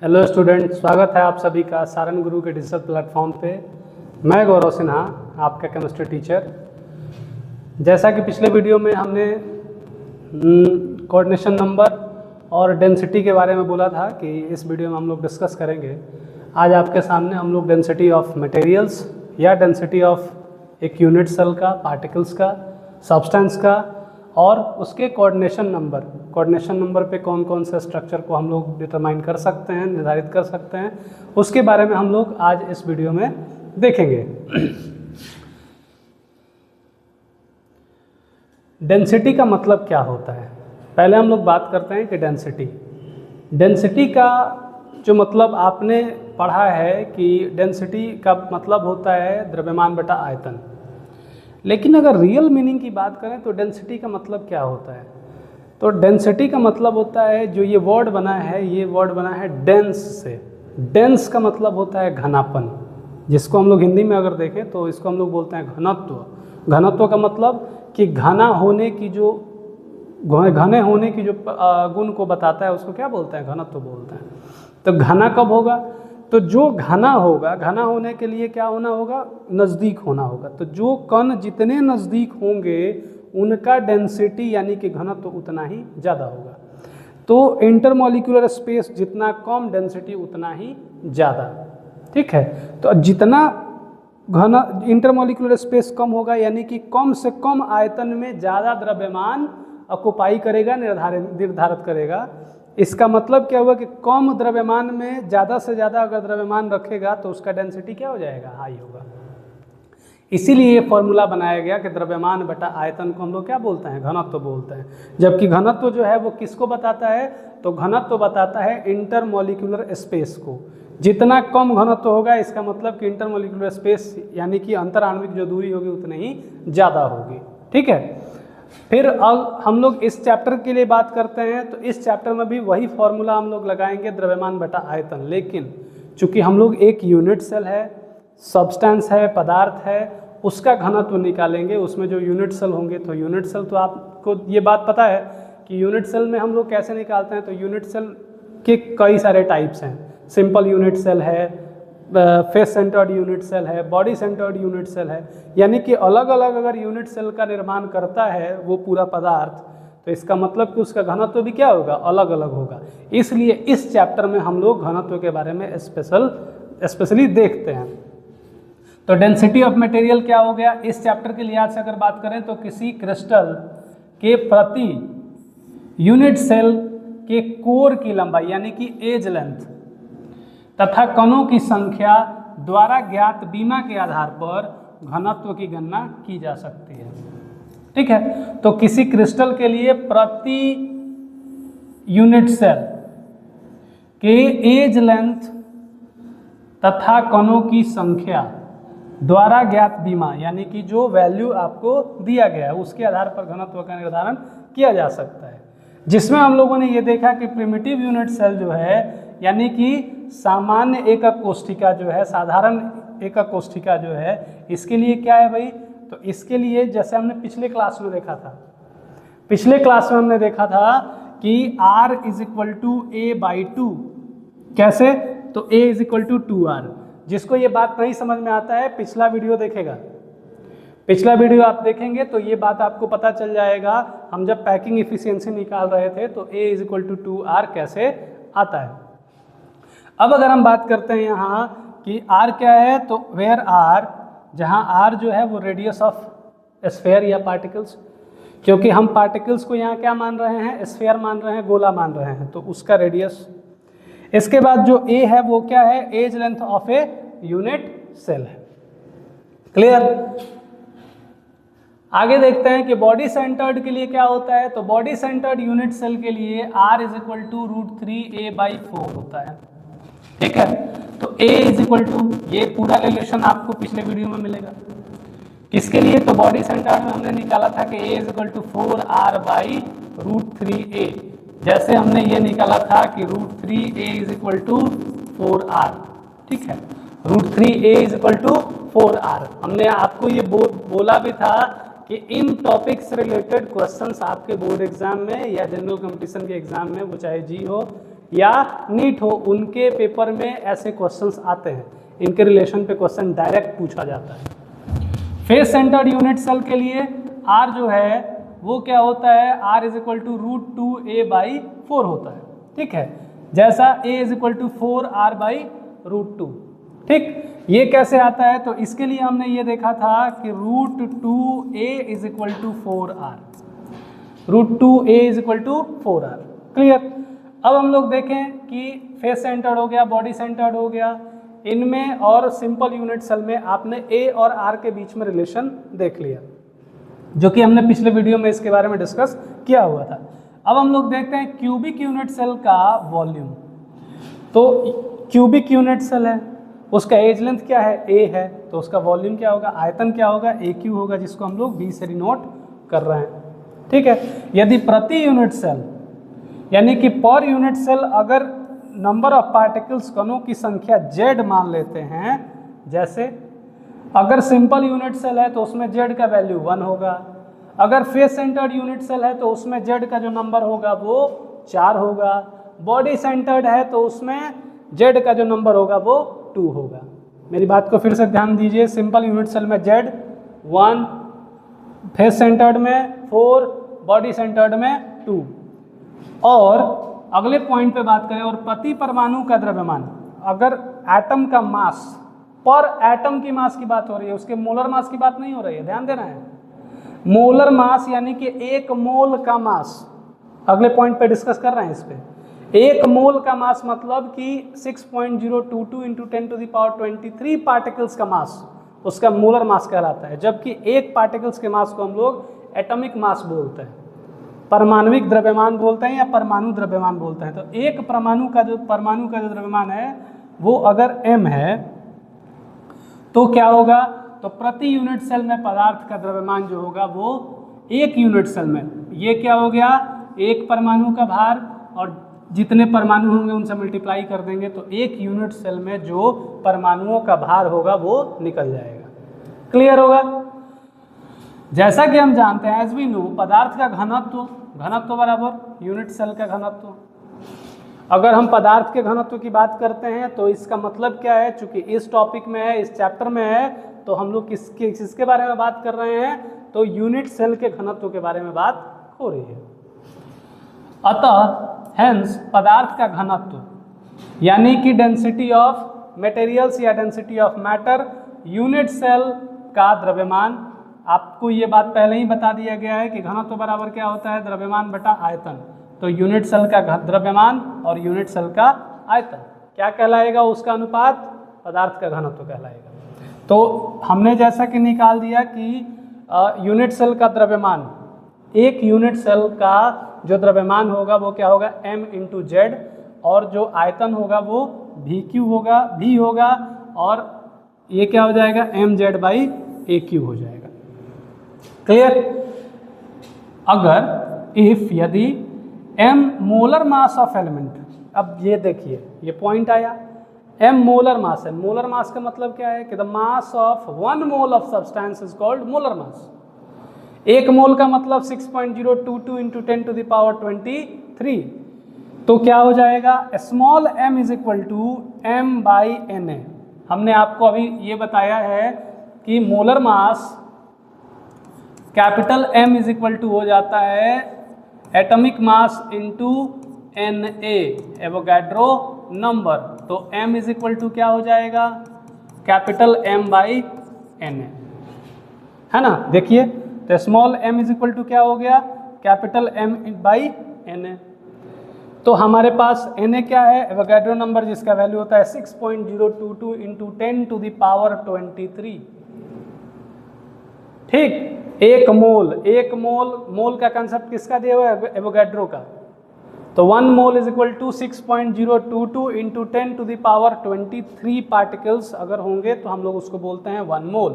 Hello student, स्वागत है आप सभी का सारन गुरु के डिजिटल प्लेटफॉर्म पे। मैं गौरव सिन्हा, आपका केमिस्ट्री टीचर। जैसा कि पिछले वीडियो में हमने कोऑर्डिनेशन नंबर और डेंसिटी के बारे में बोला था कि इस वीडियो में हम लोग डिस्कस करेंगे। आज आपके सामने हम लोग डेंसिटी ऑफ मटेरियल्स या डेंसिटी ऑफ एक यूनिट सेल का, पार्टिकल्स का, सब्सटेंस का और उसके कोऑर्डिनेशन नंबर पे कौन कौन से स्ट्रक्चर को हम लोग डिटरमाइन कर सकते हैं, निर्धारित कर सकते हैं, उसके बारे में हम लोग आज इस वीडियो में देखेंगे। डेंसिटी का मतलब क्या होता है, पहले हम लोग बात करते हैं कि डेंसिटी का जो मतलब आपने पढ़ा है कि डेंसिटी का मतलब होता है द्रव्यमान बटा आयतन। लेकिन अगर रियल मीनिंग की बात करें तो डेंसिटी का मतलब क्या होता है, तो डेंसिटी का मतलब होता है, जो ये वर्ड बना है, ये वर्ड बना है डेंस से। डेंस का मतलब होता है घनापन, जिसको हम लोग हिंदी में अगर देखें तो इसको हम लोग बोलते हैं घनत्व। घनत्व का मतलब कि घने होने की जो गुण को बताता है, उसको क्या बोलते हैं, घनत्व बोलते हैं। तो घना कब होगा, तो जो घना होगा, घना होने के लिए क्या होना होगा, नज़दीक होना होगा। तो जो कण जितने नज़दीक होंगे उनका डेंसिटी यानी कि घनत्व उतना ही ज़्यादा होगा। तो इंटरमॉलिक्यूलर स्पेस जितना कम, डेंसिटी उतना ही ज़्यादा। ठीक है, तो जितना घना इंटरमॉलिक्यूलर स्पेस कम होगा यानी कि कम से कम आयतन में ज़्यादा द्रव्यमान ऑक्युपाई करेगा, निर्धारित करेगा। इसका मतलब क्या हुआ कि कम द्रव्यमान में ज़्यादा से ज़्यादा अगर द्रव्यमान रखेगा तो उसका डेंसिटी क्या हो जाएगा, हाई होगा। इसीलिए ये फॉर्मूला बनाया गया कि द्रव्यमान बटा आयतन को हम लोग क्या बोलते हैं, घनत्व बोलते हैं। जबकि घनत्व जो है वो किसको बताता है, तो घनत्व बताता है इंटरमॉलिक्यूलर स्पेस को। जितना कम घनत्व होगा इसका मतलब कि इंटरमॉलिक्यूलर स्पेस यानी कि अंतर आणविक जो दूरी होगी उतनी ही ज़्यादा होगी। ठीक है, फिर अब हम लोग इस चैप्टर के लिए बात करते हैं तो इस चैप्टर में भी वही फॉर्मूला हम लोग लगाएंगे, द्रव्यमान बटा आयतन। लेकिन चूंकि हम लोग एक यूनिट सेल है, सब्सटेंस है, पदार्थ है, उसका घनत्व निकालेंगे। उसमें जो यूनिट सेल होंगे, तो यूनिट सेल तो आपको ये बात पता है कि यूनिट सेल में हम लोग कैसे निकालते हैं। तो यूनिट सेल के कई सारे टाइप्स हैं। सिंपल यूनिट सेल है, फेस सेंटर्ड यूनिट सेल है, बॉडी सेंटर्ड यूनिट सेल है। यानी कि अलग अलग अगर यूनिट सेल का निर्माण करता है वो पूरा पदार्थ, तो इसका मतलब कि उसका घनत्व भी क्या होगा, अलग अलग होगा। इसलिए इस चैप्टर में हम लोग घनत्व के बारे में स्पेशली देखते हैं। तो डेंसिटी ऑफ मटेरियल क्या हो गया, इस चैप्टर के लिहाज से अगर बात करें तो किसी क्रिस्टल के प्रति यूनिट सेल के कोर की लंबाई यानी कि एज लेंथ तथा कणों की संख्या द्वारा ज्ञात बीमा के आधार पर घनत्व की गणना की जा सकती है। ठीक है, तो किसी क्रिस्टल के लिए प्रति यूनिट सेल के एज लेंथ तथा कणों की संख्या द्वारा ज्ञात बीमा यानी कि जो वैल्यू आपको दिया गया है उसके आधार पर घनत्व का निर्धारण किया जा सकता है। जिसमें हम लोगों ने ये देखा कि प्रिमिटिव यूनिट सेल जो है यानी कि सामान्य एकक कोष्ठिका जो है, साधारण एकक कोष्ठिका जो है, इसके लिए क्या है भाई, तो इसके लिए जैसे हमने पिछले क्लास में देखा था कि R = A/2। कैसे, तो A = 2R। जिसको ये बात नहीं समझ में आता है पिछला वीडियो देखेगा, पिछला वीडियो आप देखेंगे तो ये बात आपको पता चल जाएगा। हम जब पैकिंग इफिशियंसी निकाल रहे थे तो A = 2R कैसे आता है। अब अगर हम बात करते हैं यहाँ कि R क्या है, तो वेयर R, जहाँ R जो है वो रेडियस ऑफ स्फीयर या पार्टिकल्स, क्योंकि हम पार्टिकल्स को यहाँ क्या मान रहे हैं, स्फीयर मान रहे हैं, गोला मान रहे हैं, तो उसका रेडियस। इसके बाद जो A है वो क्या है, edge length of a unit cell है। क्लियर। आगे देखते हैं कि बॉडी सेंटर्ड के लिए क्या होता है। तो बॉडी सेंटर्ड यूनिट सेल के लिए R = √3a/4 होता है। ठीक है, तो A = ये पूरा रिलेशन आपको पिछले वीडियो में मिलेगा। किसके लिए, तो बॉडी सेंटर्ड में हमने निकाला था कि A = 4R/√3a। जैसे हमने ये निकाला था कि √3a = 4R। ठीक है, √3a = 4R। हमने आपको ये बोला भी था कि इन टॉपिक से रिलेटेड क्वेश्चंस आपके बोर्ड एग्जाम में या जनरल कंपटीशन के एग्जाम में, वो चाहे जी हो या नीट हो, उनके पेपर में ऐसे क्वेश्चंस आते हैं, इनके रिलेशन पे क्वेश्चन डायरेक्ट पूछा जाता है। फेस सेंटर्ड यूनिट सेल के लिए R जो है वो क्या होता है, R is equal to √2a/4 होता है, ठीक है, जैसा A is equal to 4R/√2, ठीक। ये कैसे आता है, तो इसके लिए हमने ये देखा था कि √2a is equal to 4R, √2a is equal to 4R, clear. अब हम लोग देखें कि फेस सेंटर्ड हो गया, बॉडी सेंटर्ड हो गया, इनमें और सिंपल यूनिट सेल में आपने A और R के बीच में रिलेशन देख लिया, जो कि हमने पिछले वीडियो में इसके बारे में डिस्कस किया हुआ था। अब हम लोग देखते हैं क्यूबिक यूनिट सेल का वॉल्यूम। तो क्यूबिक यूनिट सेल है, उसका एज लेंथ क्या है, A है, तो उसका वॉल्यूम क्या होगा, आयतन क्या होगा, AQ होगा, जिसको हम लोग B से डिनोट कर रहे हैं, ठीक है। यदि प्रति यूनिट सेल यानी कि पर यूनिट सेल अगर नंबर ऑफ पार्टिकल्स कणों की संख्या Z मान लेते हैं, जैसे अगर सिंपल यूनिट सेल है तो उसमें Z का वैल्यू 1 होगा, अगर फेस सेंटर्ड यूनिट सेल है तो उसमें Z का जो नंबर होगा वो 4 होगा, बॉडी सेंटर्ड है तो उसमें Z का जो नंबर होगा वो 2 होगा। मेरी बात को फिर से ध्यान दीजिए, सिंपल यूनिट सेल में Z 1, फेस सेंटर्ड में 4, बॉडी सेंटर्ड में 2। और अगले पॉइंट पे बात करें, और प्रति परमाणु का द्रव्यमान, अगर एटम का मास, पर एटम की मास की बात हो रही है, उसके मोलर मास की बात नहीं हो रही है, ध्यान देना है। मोलर मास यानी कि एक मोल का मास, अगले पॉइंट पे डिस्कस कर रहे हैं इस पे। एक मोल का मास मतलब कि 6.022 × 10⁻23 पार्टिकल्स का मास उसका मोलर मास कहलाता है, जबकि एक पार्टिकल्स के मास को हम लोग एटॉमिक मास बोलते हैं, परमाणुविक द्रव्यमान बोलते हैं या परमाणु द्रव्यमान बोलते हैं। तो एक परमाणु का जो द्रव्यमान है वो अगर m है तो क्या होगा, तो प्रति यूनिट सेल में पदार्थ का द्रव्यमान जो होगा वो एक यूनिट सेल में, ये क्या हो गया, एक परमाणु का भार, और जितने परमाणु होंगे उनसे मल्टीप्लाई कर देंगे तो एक यूनिट सेल में जो परमाणुओं का भार होगा वो निकल जाएगा, क्लियर होगा। जैसा कि हम जानते हैं, एज वी नो, पदार्थ का घनत्व बराबर यूनिट सेल का घनत्व। अगर हम पदार्थ के घनत्व की बात करते हैं तो इसका मतलब क्या है, चूंकि इस टॉपिक में है, इस चैप्टर में है, तो हम लोग किसके बारे में बात कर रहे हैं, तो यूनिट सेल के घनत्व के बारे में बात हो रही है। अतः हेंस पदार्थ का घनत्व यानी कि डेंसिटी ऑफ मटेरियल्स या density of matter, unit cell का द्रव्यमान, आपको ये बात पहले ही बता दिया गया है कि घनत्व बराबर क्या होता है, द्रव्यमान बटा आयतन। तो यूनिट सेल का द्रव्यमान और यूनिट सेल का आयतन क्या कहलाएगा, उसका अनुपात पदार्थ का घनत्व कहलाएगा। तो हमने जैसा कि निकाल दिया कि यूनिट सेल का द्रव्यमान, एक यूनिट सेल का जो द्रव्यमान होगा वो क्या होगा, m × z, और जो आयतन होगा वो v होगा, और ये क्या हो जाएगा, mz/aq हो जाएगा, क्लियर। अगर यदि m molar mass of element, अब ये देखिए ये पॉइंट आया, m मोलर मास है, मोलर मास का मतलब क्या है कि the mass of 1 mole of substance is called molar mass. एक मोल का मतलब 6.022 × 10⁻23, तो क्या हो जाएगा, small m is equal to m/na। हमने आपको अभी ये बताया है कि molar mass capital M is equal to हो जाता है atomic mass into Na, Avogadro number. तो M इज इक्वल टू क्या हो जाएगा, कैपिटल M/Na, है ना। देखिए तो small m is equal to क्या हो गया, कैपिटल M/Na। तो हमारे पास Na क्या है, एवोगैड्रो नंबर, जिसका वैल्यू होता है 6.022 × 10⁻23। ठीक, एक मोल का कंसेप्ट किसका दिया हुआ है, एवोगैड्रो का। तो 1 mole is equal to 6.022 × 10⁻23 particles अगर होंगे तो हम लोग उसको बोलते हैं 1 मोल।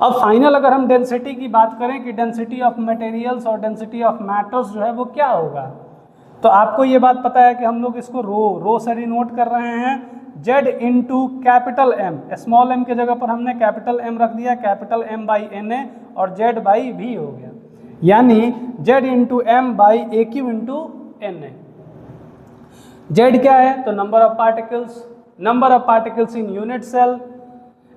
अब फाइनल अगर हम डेंसिटी की बात करें कि डेंसिटी ऑफ मटेरियल्स और डेंसिटी ऑफ मैटर्स जो है वो क्या होगा, तो आपको ये बात पता है कि हम लोग इसको रो से डिनोट कर रहे हैं, Z into capital M, small m के जगह पर हमने कैपिटल M रख दिया, कैपिटल M/Na, और Z/V हो गया, यानी Z into M/AQ into Na। Z क्या है? तो number of particles in unit cell.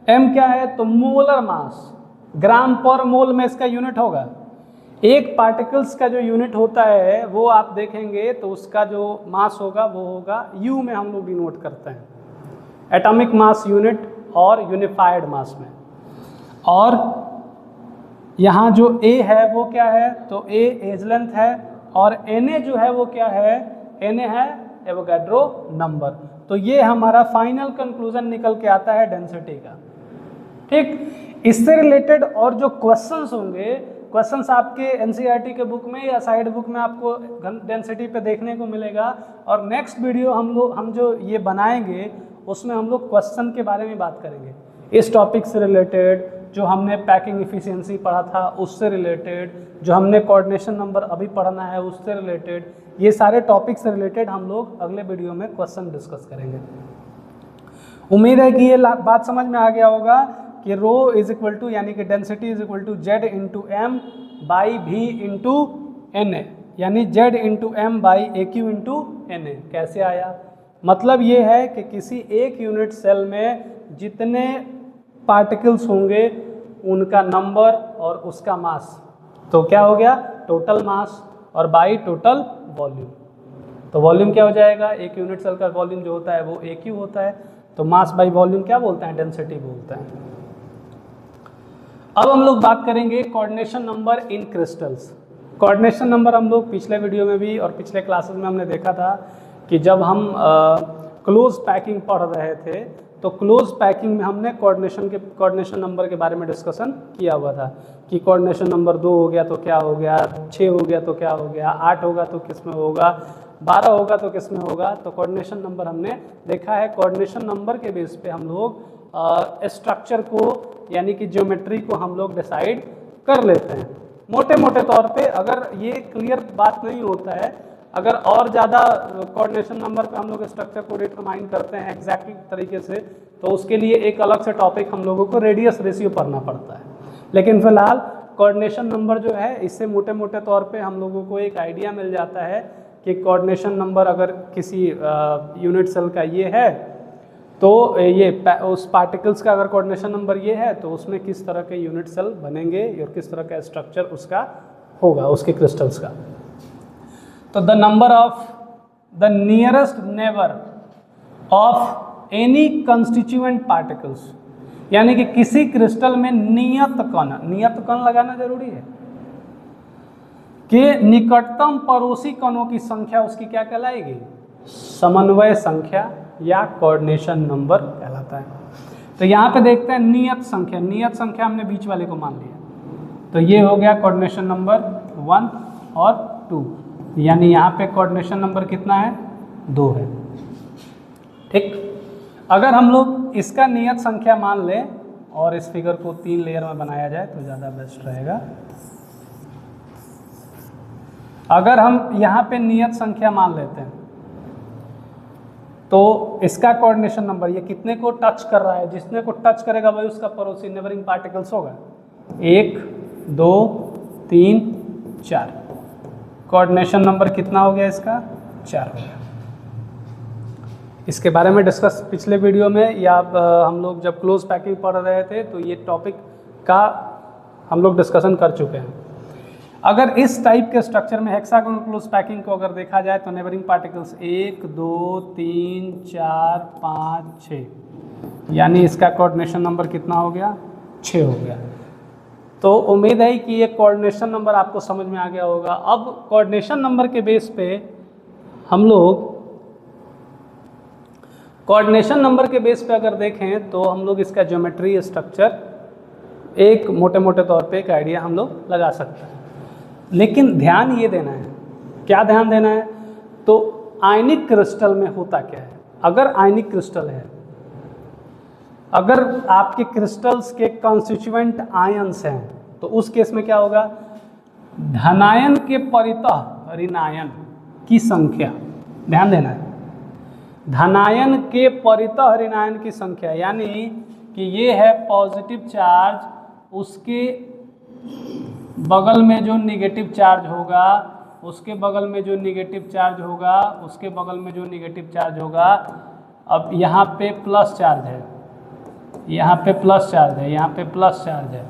M क्या है? तो मोलर मास, ग्राम पर मोल में इसका यूनिट होगा। एक पार्टिकल्स का जो यूनिट होता है वो आप देखेंगे तो उसका जो मास होगा वो होगा U में, हम लोग डिनोट करते हैं एटॉमिक मास यूनिट और यूनिफाइड मास में। और यहाँ जो A है वो क्या है? तो A एज लेंथ है, और Na जो है वो क्या है? Na है एवोगाड्रो नंबर। तो ये हमारा फाइनल कंक्लूजन निकल के आता है डेंसिटी का। ठीक, इससे रिलेटेड और जो क्वेश्चंस होंगे, क्वेश्चंस आपके एनसीईआरटी के बुक में या साइड बुक में आपको डेंसिटी पे देखने को मिलेगा। और नेक्स्ट वीडियो हम जो ये बनाएंगे उसमें हम लोग क्वेश्चन के बारे में बात करेंगे, इस टॉपिक से रिलेटेड, जो हमने पैकिंग इफिशिएंसी पढ़ा था उससे रिलेटेड, जो हमने कोऑर्डिनेशन नंबर अभी पढ़ना है उससे रिलेटेड, ये सारे टॉपिक से रिलेटेड हम लोग अगले वीडियो में क्वेश्चन डिस्कस करेंगे। उम्मीद है कि ये बात समझ में आ गया होगा कि रो इज इक्वल टू, यानी कि density is equal to Z into M by भी इंटू Na, यानी Z into M by AQ into Na। कैसे आया? मतलब ये है कि किसी एक यूनिट सेल में जितने पार्टिकल्स होंगे उनका नंबर और उसका मास, तो क्या हो गया? टोटल मास और बाई टोटल वॉल्यूम। तो वॉल्यूम क्या हो जाएगा? एक यूनिट सेल का वॉल्यूम जो होता है वो AQ होता है, तो मास बाई वॉल्यूम क्या बोलते हैं? डेंसिटी बोलते हैं। अब हम लोग बात करेंगे coordination number in crystals. Coordination number हम लोग पिछले वीडियो में भी और पिछले क्लासेस में हमने देखा था कि जब हम क्लोज पैकिंग पढ़ रहे थे तो क्लोज पैकिंग में हमने कोऑर्डिनेशन नंबर के बारे में डिस्कशन किया हुआ था कि कोऑर्डिनेशन नंबर 2 हो गया तो क्या हो गया, 6 हो गया तो क्या हो गया, 8 होगा तो किस में होगा, 12 होगा तो किस में होगा। तो कोऑर्डिनेशन नंबर हमने देखा है। कोऑर्डिनेशन नंबर के बेस पे हम लोग स्ट्रक्चर को, यानी कि ज्योमेट्री को हम लोग डिसाइड कर लेते हैं मोटे मोटे तौर पे। अगर ये क्लियर बात नहीं होता है, अगर और ज़्यादा कोऑर्डिनेशन नंबर पे हम लोग स्ट्रक्चर को डिटरमाइन करते हैं एग्जैक्टली तरीके से, तो उसके लिए एक अलग से टॉपिक हम लोगों को रेडियस रेशियो पढ़ना पड़ता है। लेकिन फिलहाल कोऑर्डिनेशन नंबर जो है, इससे मोटे मोटे तौर पे हम लोगों को एक आइडिया मिल जाता है कि कोऑर्डिनेशन नंबर अगर किसी यूनिट सेल का ये है तो ये उस पार्टिकल्स का अगर कोऑर्डिनेशन नंबर ये है तो उसमें किस तरह के यूनिट सेल बनेंगे और किस तरह का स्ट्रक्चर उसका होगा, उसके क्रिस्टल्स का। तो the number of the nearest neighbour of any constituent particles, यानी कि किसी क्रिस्टल में नियत कण लगाना जरूरी है कि निकटतम पड़ोसी कणों की संख्या उसकी क्या कहलाएगी? समन्वय संख्या या कोऑर्डिनेशन नंबर कहलाता है। तो यहाँ पे देखते हैं नियत संख्या हमने बीच वाले को मान लिया, तो ये हो गया कोऑर्डिनेशन नंबर 1 और 2, यानी यहाँ पे कोऑर्डिनेशन नंबर कितना है? 2 है। ठीक, अगर हम लोग इसका नियत संख्या मान लें और इस फिगर को 3 लेयर में बनाया जाए तो ज़्यादा बेस्ट रहेगा। अगर हम यहाँ पे नियत संख्या मान लेते हैं तो इसका कोऑर्डिनेशन नंबर ये कितने को टच कर रहा है? जिसने को टच करेगा वही उसका पड़ोसी नेबरिंग पार्टिकल्स होगा। 1 2 3 4, कोऑर्डिनेशन नंबर कितना हो गया इसका? 4 हो गया। इसके बारे में डिस्कस पिछले वीडियो में या हम लोग जब क्लोज पैकिंग पढ़ रहे थे तो ये टॉपिक का हम लोग डिस्कशन कर चुके हैं। अगर इस टाइप के स्ट्रक्चर में हेक्सागोनल क्लोज पैकिंग को अगर देखा जाए तो नेबरिंग पार्टिकल्स 1 2 3 4 5 6, यानी इसका कोऑर्डिनेशन नंबर कितना हो गया? 6 हो गया। तो उम्मीद है कि ये कोऑर्डिनेशन नंबर आपको समझ में आ गया होगा। अब कोऑर्डिनेशन नंबर के बेस पे हम लोग कोऑर्डिनेशन नंबर के बेस पे अगर देखें तो हम लोग इसका ज्योमेट्री स्ट्रक्चर एक मोटे मोटे तौर पे एक आइडिया हम लोग लगा सकते हैं। लेकिन ध्यान ये देना है, क्या ध्यान देना है? तो आयनिक क्रिस्टल में होता क्या है? अगर आयनिक क्रिस्टल है, अगर आपके क्रिस्टल्स के कॉन्स्टिट्यूएंट आयंस हैं तो उस केस में क्या होगा? धनायन के परितः ऋणायन की संख्या, ध्यान देना है, धनायन के परितः ऋणायन की संख्या, यानी कि ये है पॉजिटिव चार्ज, उसके बगल में जो नेगेटिव चार्ज होगा उसके बगल में जो निगेटिव चार्ज होगा, उसके बगल में जो निगेटिव चार्ज होगा, अब यहाँ पे प्लस चार्ज है, यहाँ पे प्लस चार्ज है, यहाँ पे प्लस चार्ज है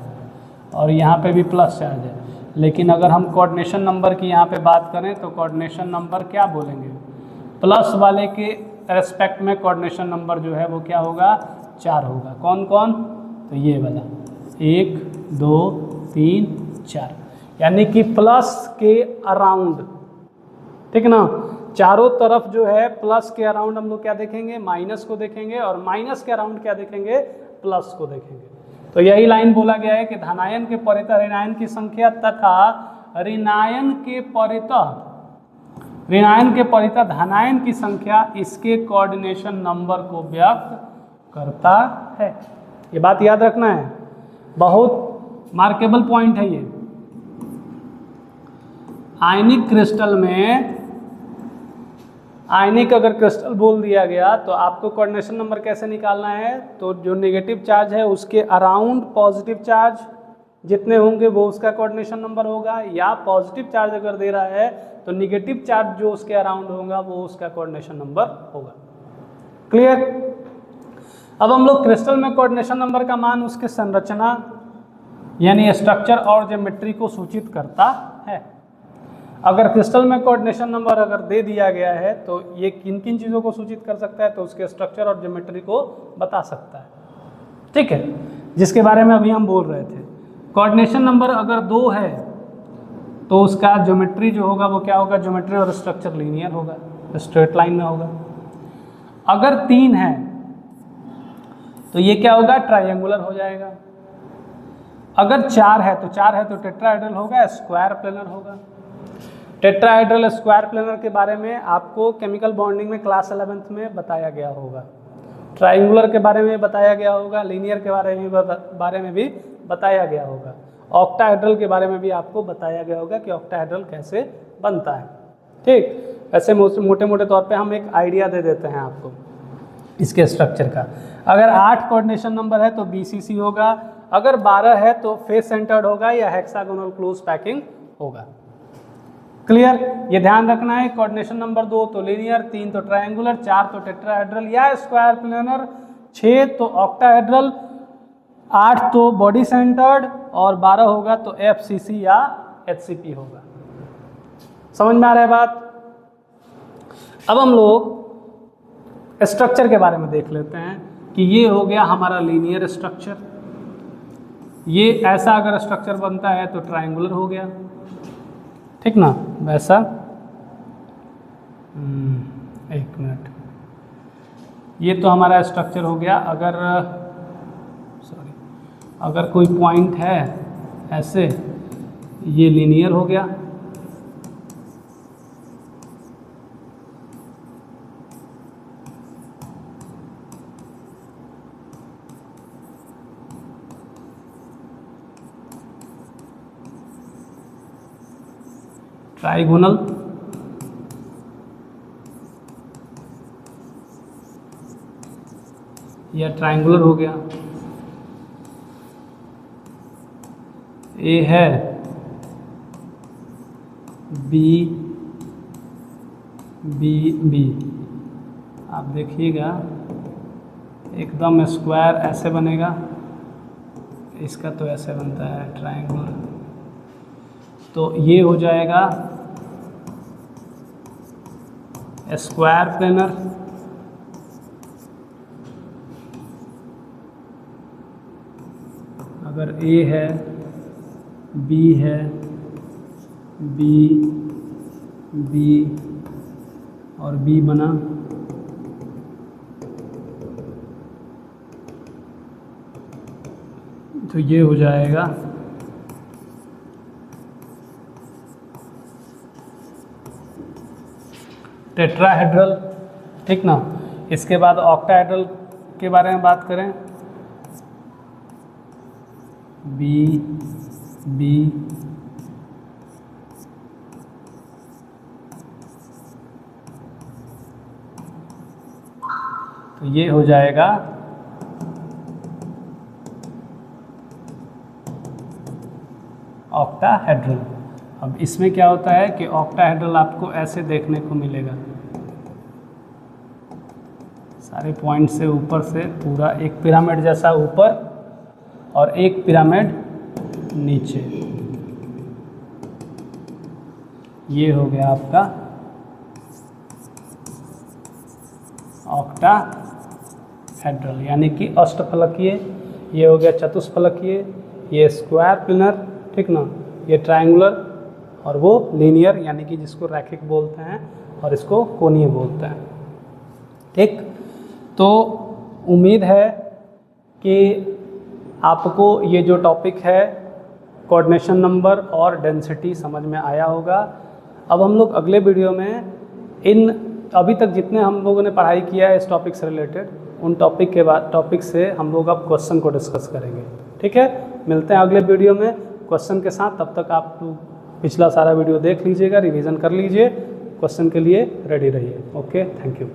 और यहाँ पे भी प्लस चार्ज है। लेकिन अगर हम कोऑर्डिनेशन नंबर की यहाँ पे बात करें तो कोऑर्डिनेशन नंबर क्या बोलेंगे, प्लस वाले के रेस्पेक्ट में कोऑर्डिनेशन नंबर जो है वो क्या होगा, 4 होगा। कौन कौन, तो ये वाला 1 2 3 4, यानी कि प्लस के अराउंड, ठीक ना, चारों तरफ जो है प्लस के अराउंड हम लोग क्या देखेंगे, माइनस को देखेंगे, और माइनस के अराउंड क्या देखेंगे, प्लस को देखेंगे। तो यही लाइन बोला गया है कि धनायन के परितः ऋणायन की संख्या तथा ऋणायन के परितः धनायन की संख्या इसके कोऑर्डिनेशन नंबर को व्यक्त करता है। ये बात याद रखना है, बहुत मार्केबल पॉइंट है ये। आयनिक क्रिस्टल में, आयनिक अगर क्रिस्टल बोल दिया गया तो आपको कोऑर्डिनेशन नंबर कैसे निकालना है, तो जो नेगेटिव चार्ज है उसके अराउंड पॉजिटिव चार्ज जितने होंगे वो उसका कोऑर्डिनेशन नंबर होगा, या पॉजिटिव चार्ज अगर दे रहा है तो नेगेटिव चार्ज जो उसके अराउंड होगा वो उसका कोऑर्डिनेशन नंबर होगा। क्लियर। अब हम लोग क्रिस्टल में कोऑर्डिनेशन नंबर का मान उसके संरचना यानी स्ट्रक्चर और ज्योमेट्री को सूचित करता है। अगर क्रिस्टल में कोऑर्डिनेशन नंबर अगर दे दिया गया है तो ये किन किन चीज़ों को सूचित कर सकता है, तो उसके स्ट्रक्चर और ज्योमेट्री को बता सकता है, ठीक है, जिसके बारे में अभी हम बोल रहे थे। कोऑर्डिनेशन नंबर अगर 2 है तो उसका ज्योमेट्री जो होगा वो क्या होगा, ज्योमेट्री और स्ट्रक्चर लीनियर होगा, स्ट्रेट लाइन में होगा। अगर 3 है तो ये क्या होगा, ट्रायंगुलर हो जाएगा। अगर 4 है तो टेट्राहेड्रल होगा, स्क्वायर प्लेनर होगा। टेट्राहेड्रल स्क्वायर प्लेनर के बारे में आपको केमिकल बॉन्डिंग में क्लास 11th में बताया गया होगा। ट्रायंगुलर के बारे में बताया गया होगा, लीनियर के बारे में भी बताया गया होगा, ऑक्टाहेड्रल के बारे में भी आपको बताया गया होगा कि ऑक्टाहेड्रल कैसे बनता है। ठीक, ऐसे मोटे मोटे तौर पे हम एक आइडिया दे देते हैं आपको इसके स्ट्रक्चर का। अगर 8 कोऑर्डिनेशन नंबर है तो BCC होगा, अगर 12 है तो फेस सेंटर्ड होगा या हेक्सागोनल क्लोज पैकिंग होगा। क्लियर, ये ध्यान रखना है। कोऑर्डिनेशन नंबर 2 तो लीनियर, 3 तो ट्रायंगुलर, 4 तो टेट्राहेड्रल या स्क्वायर प्लेनर, 6 तो ऑक्टाहेड्रल, 8 तो बॉडी सेंटर्ड और 12 होगा तो FCC या HCP होगा। समझ में आ रहा है बात। अब हम लोग स्ट्रक्चर के बारे में देख लेते हैं कि ये हो गया हमारा लीनियर स्ट्रक्चर। ये ऐसा अगर स्ट्रक्चर बनता है तो ट्रायंगुलर हो गया, ठीक ना, वैसा। एक मिनट, ये तो हमारा स्ट्रक्चर हो गया। अगर कोई पॉइंट है ऐसे, ये लीनियर हो गया। ट्राइगोनल, या ट्रायंगुलर हो गया। ए है, बी बी बी, आप देखिएगा एकदम स्क्वायर ऐसे बनेगा, इसका तो ऐसे बनता है ट्रायंगुलर। तो ये हो जाएगा स्क्वायर प्लेनर। अगर ए है, बी है, बी बी और बी बना, तो ये हो जाएगा टेट्राहेड्रल, ठीक ना। इसके बाद ऑक्टाहेड्रल के बारे में बात करें, बी बी तो ये हो जाएगा ऑक्टाहेड्रल। अब इसमें क्या होता है कि ऑक्टाहेड्रल आपको ऐसे देखने को मिलेगा, सारे पॉइंट से ऊपर से पूरा एक पिरामिड जैसा ऊपर और एक पिरामिड नीचे। ये हो गया आपका ऑक्टाहेड्रल यानी कि अष्टफलकीय, ये हो गया चतुष्फलकीय, ये स्क्वायर प्लेनर, ठीक ना, ये ट्रायंगुलर, और वो लीनियर यानी कि जिसको रैखिक बोलते हैं और इसको कोणीय बोलते हैं। ठीक, तो उम्मीद है कि आपको ये जो टॉपिक है कोऑर्डिनेशन नंबर और डेंसिटी समझ में आया होगा। अब हम लोग अगले वीडियो में इन अभी तक जितने हम लोगों ने पढ़ाई किया है इस टॉपिक से रिलेटेड, उन टॉपिक से हम लोग अब क्वेश्चन को डिस्कस करेंगे। ठीक है, मिलते हैं अगले वीडियो में क्वेश्चन के साथ। तब तक आप पिछला सारा वीडियो देख लीजिएगा, रिवीजन कर लीजिए, क्वेश्चन के लिए रेडी रहिए। Okay, thank you.